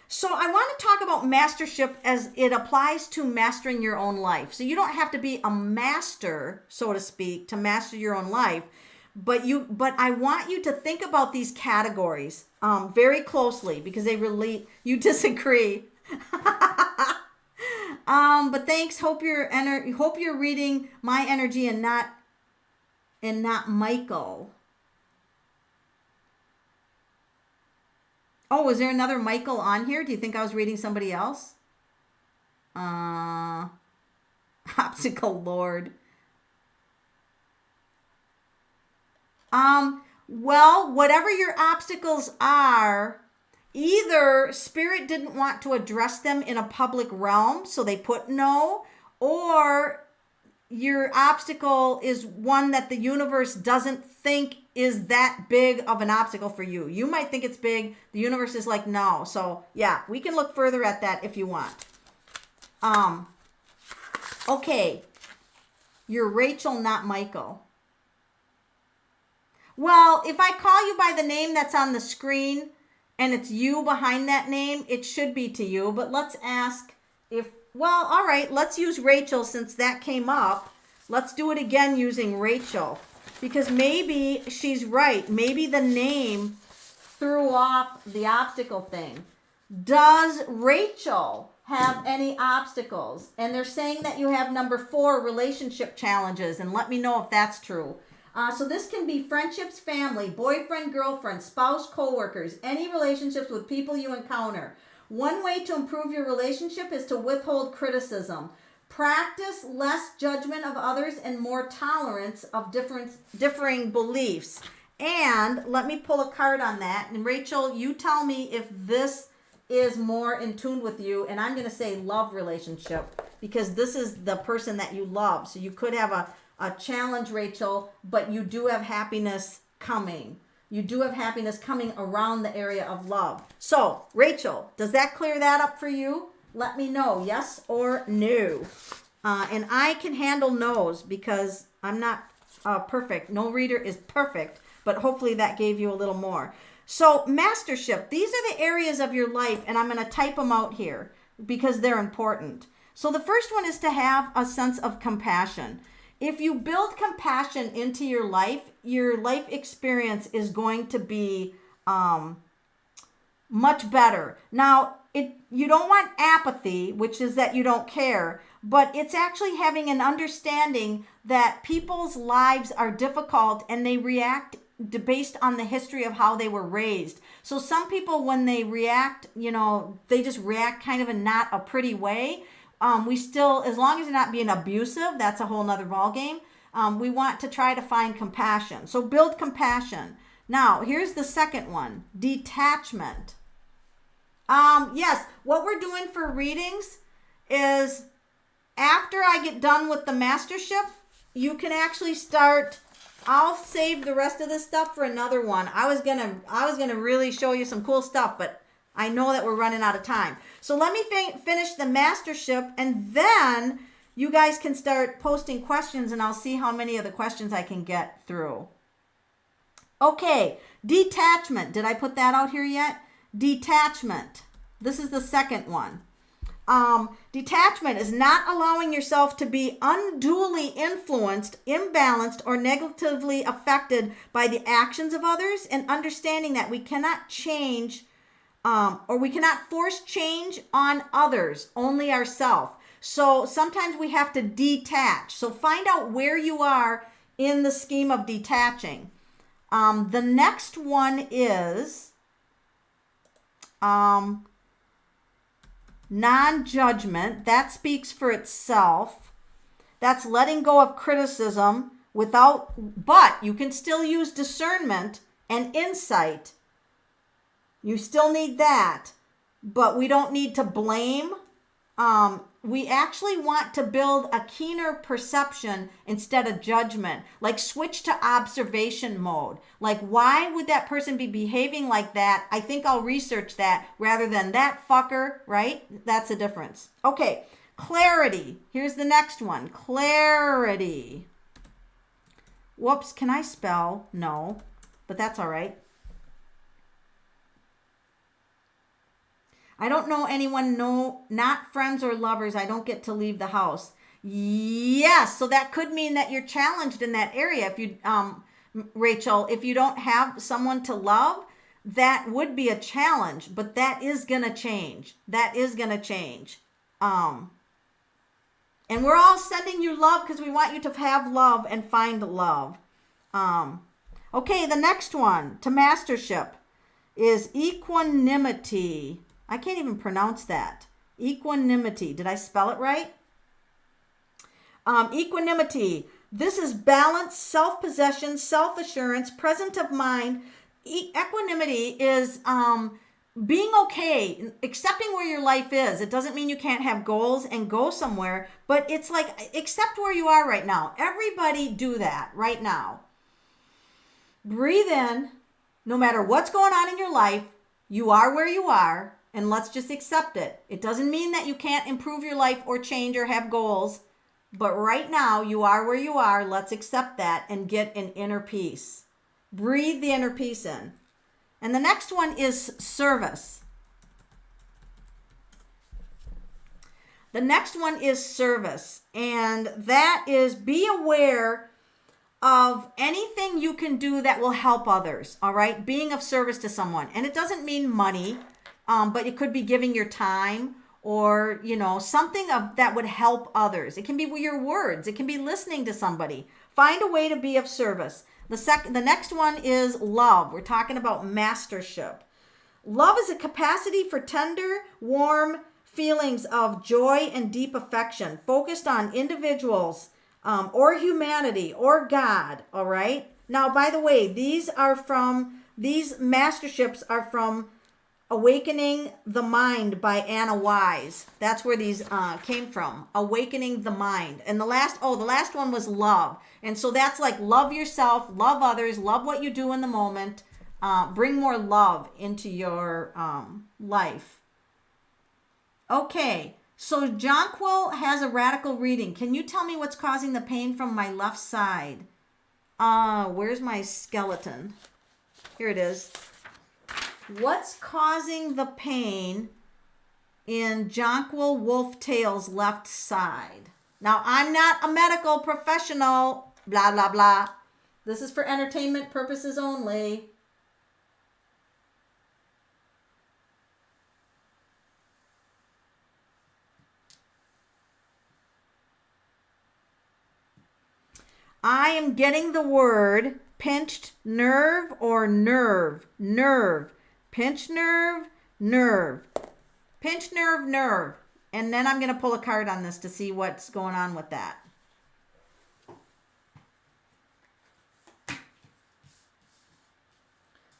So I want to talk about mastership as it applies to mastering your own life. So you don't have to be a master, so to speak, to master your own life. But I want you to think about these categories very closely, because they relate. You disagree. But thanks. Hope you're reading my energy and not Michael. Oh, is there another Michael on here? Do you think I was reading somebody else? Obstacle Lord. Well, whatever your obstacles are, either Spirit didn't want to address them in a public realm, so they put no, or your obstacle is one that the universe doesn't think is that big of an obstacle for you. You might think it's big. The universe is like, no. So yeah, we can look further at that if you want. Okay. You're Rachel, not Michael. Well, if I call you by the name that's on the screen and it's you behind that name, it should be to you. But let's ask if, well, all right, let's use Rachel since that came up. Let's do it again using Rachel because maybe she's right. Maybe the name threw off the obstacle thing. Does Rachel have any obstacles? And they're saying that you have number 4, relationship challenges. And let me know if that's true. So this can be friendships, family, boyfriend, girlfriend, spouse, coworkers, any relationships with people you encounter. One way to improve your relationship is to withhold criticism. Practice less judgment of others and more tolerance of differing beliefs. And let me pull a card on that. And Rachel, you tell me if this is more in tune with you. And I'm going to say love relationship because this is the person that you love. So you could have a challenge, Rachel, but you do have happiness coming. You do have happiness coming around the area of love. So, Rachel, does that clear that up for you? Let me know, yes or no. And I can handle no's because I'm not perfect. No reader is perfect, but hopefully that gave you a little more. So, mastership, these are the areas of your life, and I'm going to type them out here because they're important. So, the first one is to have a sense of compassion. If you build compassion into your life experience is going to be much better. Now, you don't want apathy, which is that you don't care, but it's actually having an understanding that people's lives are difficult and they react based on the history of how they were raised. So some people, when they react, they just react kind of in not a pretty way. We still, as long as you're not being abusive, that's a whole nother ballgame. We want to try to find compassion. So build compassion. Now, here's the second one, detachment. Yes, what we're doing for readings is after I get done with the mastership, you can actually start. I'll save the rest of this stuff for another one. I was gonna really show you some cool stuff, but I know that we're running out of time. So let me finish the mastership, and then you guys can start posting questions, and I'll see how many of the questions I can get through. Okay, detachment. Did I put that out here yet? Detachment. This is the second one. Detachment is not allowing yourself to be unduly influenced, imbalanced, or negatively affected by the actions of others, and understanding that we cannot change or we cannot force change on others, only ourselves. So sometimes we have to detach. So find out where you are in the scheme of detaching. The next one is non-judgment. That speaks for itself. That's letting go of criticism but you can still use discernment and insight. You still need that, but we don't need to blame. We actually want to build a keener perception instead of judgment, like switch to observation mode. Like, why would that person be behaving like that? I think I'll research that rather than that fucker, right? That's a difference. Okay, clarity. Here's the next one, clarity. Whoops, can I spell? No, but that's all right. I don't know anyone, not friends or lovers. I don't get to leave the house. Yes, so that could mean that you're challenged in that area. If you, Rachel, if you don't have someone to love, that would be a challenge, but that is going to change. That is going to change. And we're all sending you love because we want you to have love and find love. Okay, the next one to mastership is equanimity. I can't even pronounce that. Equanimity. Did I spell it right? Equanimity. This is balance, self-possession, self-assurance, presence of mind. Equanimity is being okay, accepting where your life is. It doesn't mean you can't have goals and go somewhere, but it's like accept where you are right now. Everybody do that right now. Breathe in. No matter what's going on in your life, you are where you are, and let's just accept it. It doesn't mean that you can't improve your life or change or have goals, but right now you are where you are. Let's accept that and get an inner peace. Breathe the inner peace in. And the next one is service. The next one is service, and that is be aware of anything you can do that will help others, all right? Being of service to someone. And it doesn't mean money, but it could be giving your time or, something that would help others. It can be your words. It can be listening to somebody. Find a way to be of service. The next one is love. We're talking about mastership. Love is a capacity for tender, warm feelings of joy and deep affection, focused on individuals, or humanity, or God, all right? Now, by the way, these masterships are from Awakening the Mind by Anna Wise. That's where these came from, Awakening the Mind. And the last one was love. And so that's like love yourself, love others, love what you do in the moment, bring more love into your life. Okay. So Jonquil has a radical reading. Can you tell me what's causing the pain from my left side? Where's my skeleton? Here it is. What's causing the pain in Jonquil Wolf Tail's left side? Now, I'm not a medical professional, blah, blah, blah. This is for entertainment purposes only. I am getting the word pinched nerve or nerve. Pinched nerve, nerve. Pinched nerve, nerve. And then I'm going to pull a card on this to see what's going on with that.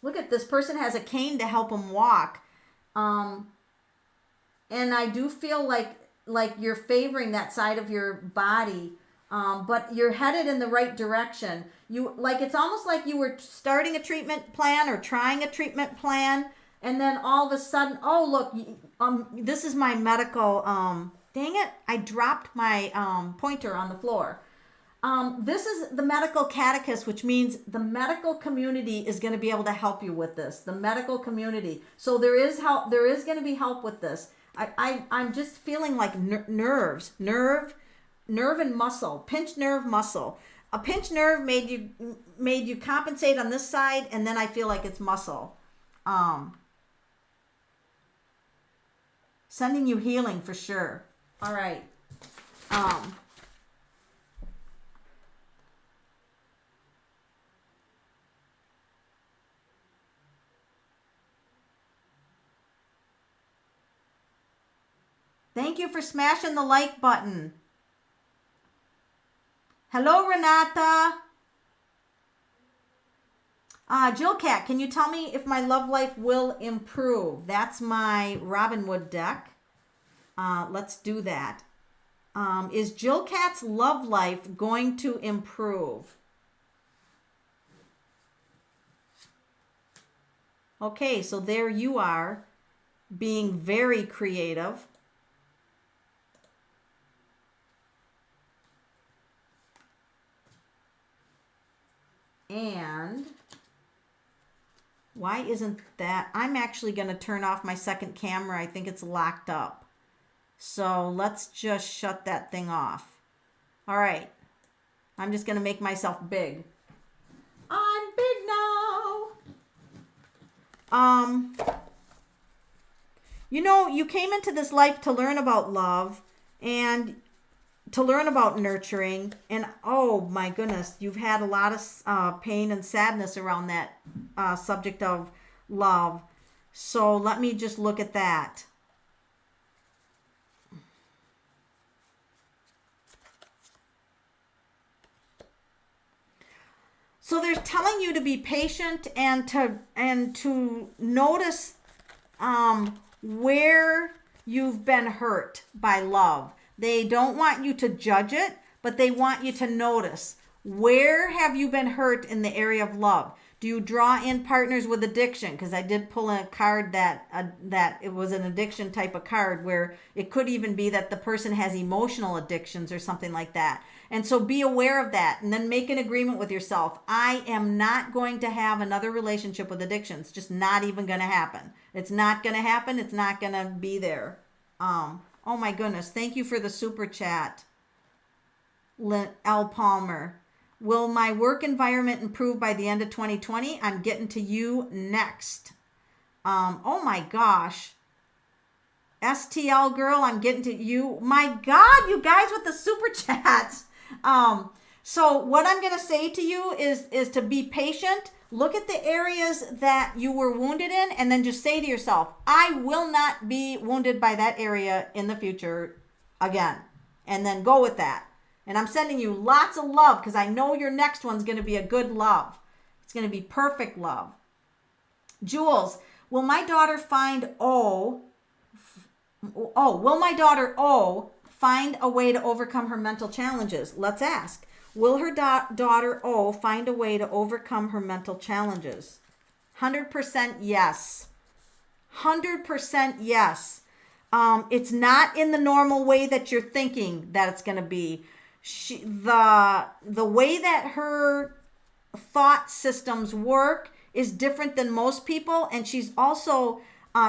Look at this person has a cane to help him walk. And I do feel like you're favoring that side of your body. But you're headed in the right direction. It's almost like you were starting a treatment plan or trying a treatment plan, and then all of a sudden, oh look, this is my medical. Dang it! I dropped my pointer on the floor. This is the medical catechist, which means the medical community is going to be able to help you with this. The medical community. So there is help. There is going to be help with this. I'm just feeling like nerve and muscle, pinched nerve, muscle. A pinched nerve made you compensate on this side, and then I feel like it's muscle. Sending you healing for sure. All right. Thank you for smashing the like button. Hello, Renata. Jill Cat, can you tell me if my love life will improve? That's my Robin Wood deck. Let's do that. Is Jill Cat's love life going to improve? Okay, so there you are, being very creative. And why isn't that? I'm actually going to turn off my second camera. I think it's locked up. So let's just shut that thing off. All right. I'm just going to make myself big. I'm big now. You came into this life to learn about love and to learn about nurturing, and oh my goodness, you've had a lot of pain and sadness around that subject of love. So let me just look at that. So they're telling you to be patient and to notice where you've been hurt by love. They don't want you to judge it, but they want you to notice, where have you been hurt in the area of love? Do you draw in partners with addiction? Because I did pull a card that it was an addiction type of card, where it could even be that the person has emotional addictions or something like that. And so be aware of that, and then make an agreement with yourself. I am not going to have another relationship with addictions. Just not even going to happen. It's not going to happen. It's not going to be there. Oh my goodness. Thank you for the super chat, L. Palmer. Will my work environment improve by the end of 2020? I'm getting to you next. Oh my gosh. STL girl, I'm getting to you. My God, you guys with the super chats. So what I'm going to say to you is to be patient. Look at the areas that you were wounded in, and then just say to yourself, I will not be wounded by that area in the future again. And then go with that. And I'm sending you lots of love, because I know your next one's going to be a good love. It's going to be perfect love. Jules, will my daughter find will my daughter find a way to overcome her mental challenges? Let's ask. Will her daughter find a way to overcome her mental challenges? 100% yes. 100% yes. It's not in the normal way that you're thinking that it's going to be. The way that her thought systems work is different than most people, and she's also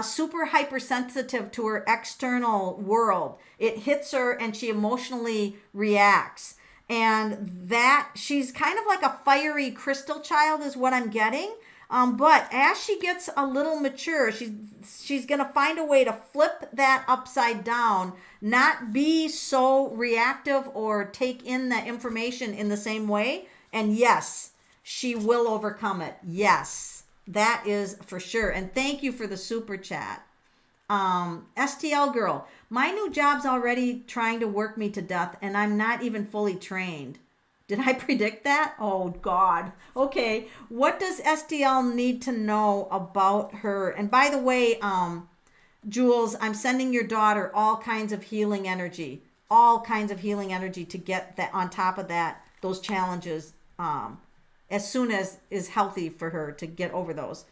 super hypersensitive to her external world. It hits her and she emotionally reacts. And that she's kind of like a fiery crystal child is what I'm getting. But as she gets a little mature, she's going to find a way to flip that upside down, not be so reactive or take in the information in the same way. And yes, she will overcome it. Yes, that is for sure. And thank you for the super chat. STL girl, my new job's already trying to work me to death, and I'm not even fully trained. Did I predict that? Oh God. Okay. What does STL need to know about her? And by the way, Jules, I'm sending your daughter all kinds of healing energy, to get that on top of that, those challenges, as soon as is healthy for her to get over those.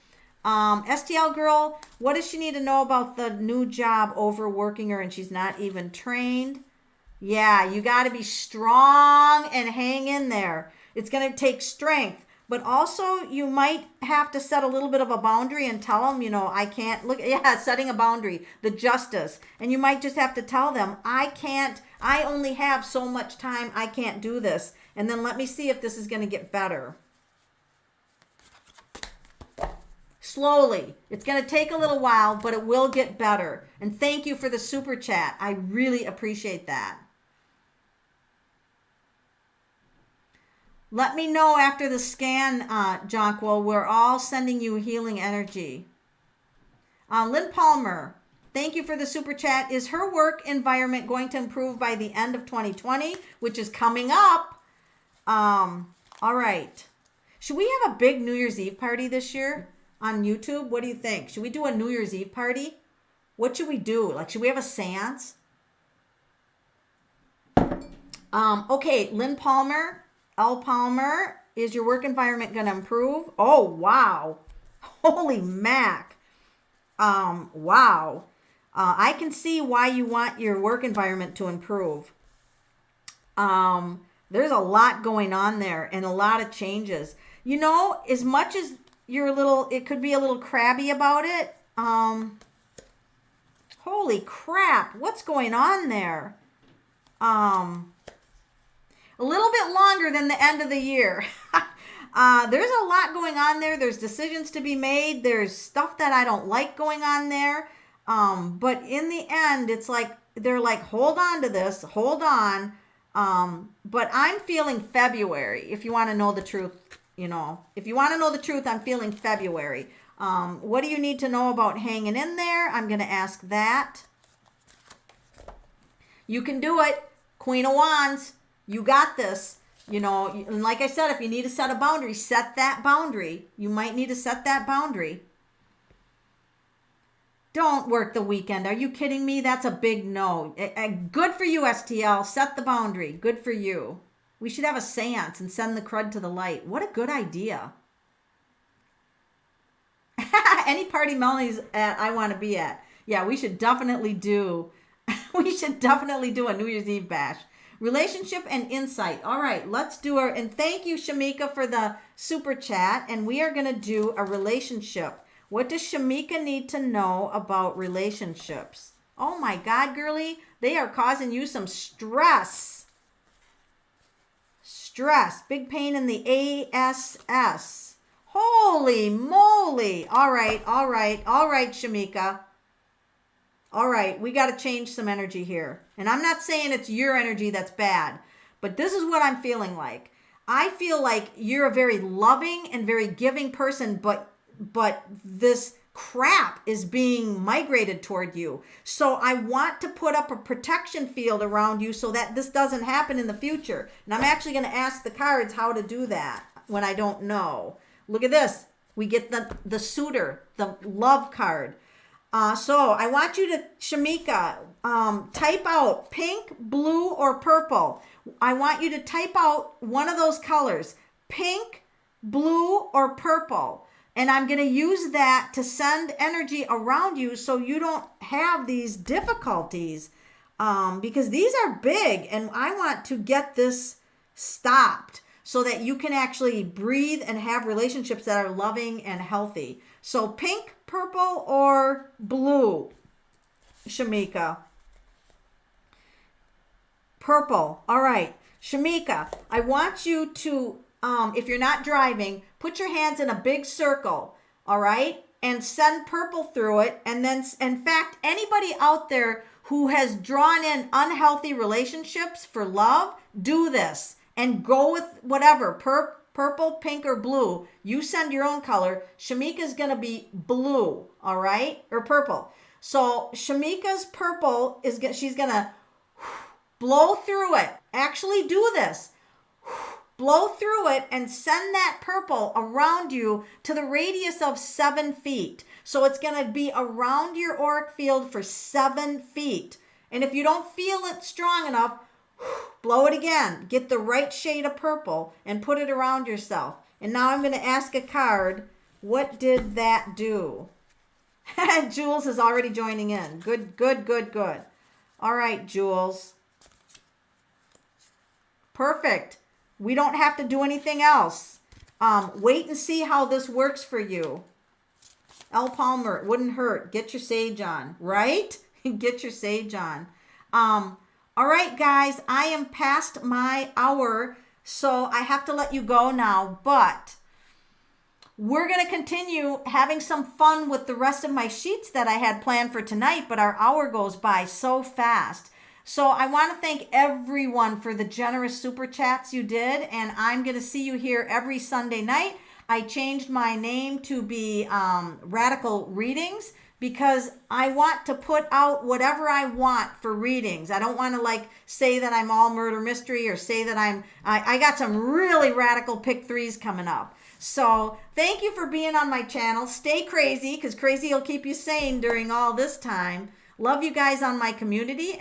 STL girl, what does she need to know about the new job overworking her and she's not even trained? Yeah, you got to be strong and hang in there. It's going to take strength, but also you might have to set a little bit of a boundary and tell them, I can't look. Yeah, setting a boundary, the justice. And you might just have to tell them, I only have so much time. I can't do this. And then let me see if this is going to get better. Slowly. It's going to take a little while, but it will get better. And thank you for the super chat. I really appreciate that. Let me know after the scan, Jonquil. We're all sending you healing energy. Lynn Palmer, thank you for the super chat. Is her work environment going to improve by the end of 2020, which is coming up? All right. Should we have a big New Year's Eve party this year on YouTube? What do you think? Should we do a New Year's Eve party? What should we do? Should we have a seance? Okay, Lynn Palmer. L. Palmer, is your work environment going to improve? Oh, wow. Holy mac. Wow. I can see why you want your work environment to improve. There's a lot going on there and a lot of changes. As much as it could be a little crabby about it. Holy crap. What's going on there? A little bit longer than the end of the year. There's a lot going on there. There's decisions to be made. There's stuff that I don't like going on there. But in the end, it's like, they're like, hold on to this, hold on. But I'm feeling February, if you want to know the truth, if you want to know the truth, I'm feeling February. What do you need to know about hanging in there? I'm going to ask that. You can do it. Queen of Wands. You got this. You know, and like I said, if you need to set a boundary, set that boundary. You might need to set that boundary. Don't work the weekend. Are you kidding me? That's a big no. Good for you, STL. Set the boundary. Good for you. We should have a seance and send the crud to the light. What a good idea. Any party Melanie's at, I want to be at. Yeah, we should definitely do. We should definitely do a New Year's Eve bash. Relationship and insight. All right, let's do our. And thank you, Shamika, for the super chat. And we are going to do a relationship. What does Shamika need to know about relationships? Oh my God, girly, they are causing you some stress. Stress. Big pain in the ASS. Holy moly. All right, Shamika. All right, we got to change some energy here. And I'm not saying it's your energy that's bad, but this is what I'm feeling like. I feel like you're a very loving and very giving person, but this crap is being migrated toward you. So I want to put up a protection field around you so that this doesn't happen in the future. And I'm actually going to ask the cards how to do that when I don't know. Look at this. We get the suitor, the love card. So I want you to, Shamika, type out pink, blue, or purple. I want you to type out one of those colors, pink, blue, or purple. And I'm going to use that to send energy around you so you don't have these difficulties, because these are big and I want to get this stopped so that you can actually breathe and have relationships that are loving and healthy. So pink, purple, or blue, Shamika? Purple. All right. Shamika, I want you to, if you're not driving, put your hands in a big circle, all right? And send purple through it. And then, in fact, anybody out there who has drawn in unhealthy relationships for love, do this. And go with whatever, purple, pink, or blue. You send your own color. Shamika's going to be blue, all right? Or purple. So Shamika's purple, she's going to blow through it. Actually do this. Blow through it and send that purple around you to the radius of 7 feet. So it's going to be around your auric field for 7 feet. And if you don't feel it strong enough, blow it again. Get the right shade of purple and put it around yourself. And now I'm going to ask a card, what did that do? Jules is already joining in. Good. All right, Jules. Perfect. We don't have to do anything else. Wait and see how this works for you. L. Palmer, it wouldn't hurt. Get your sage on, right? Get your sage on. All right, guys, I am past my hour, so I have to let you go now, but we're going to continue having some fun with the rest of my sheets that I had planned for tonight, but our hour goes by so fast. So I want to thank everyone for the generous super chats you did, and I'm going to see you here every Sunday night. I changed my name to be Radical Readings, because I want to put out whatever I want for readings. I don't want to say that I'm all murder mystery or say that I got some really radical pick threes coming up. So thank you for being on my channel. Stay crazy, because crazy will keep you sane during all this time. Love you guys on my community.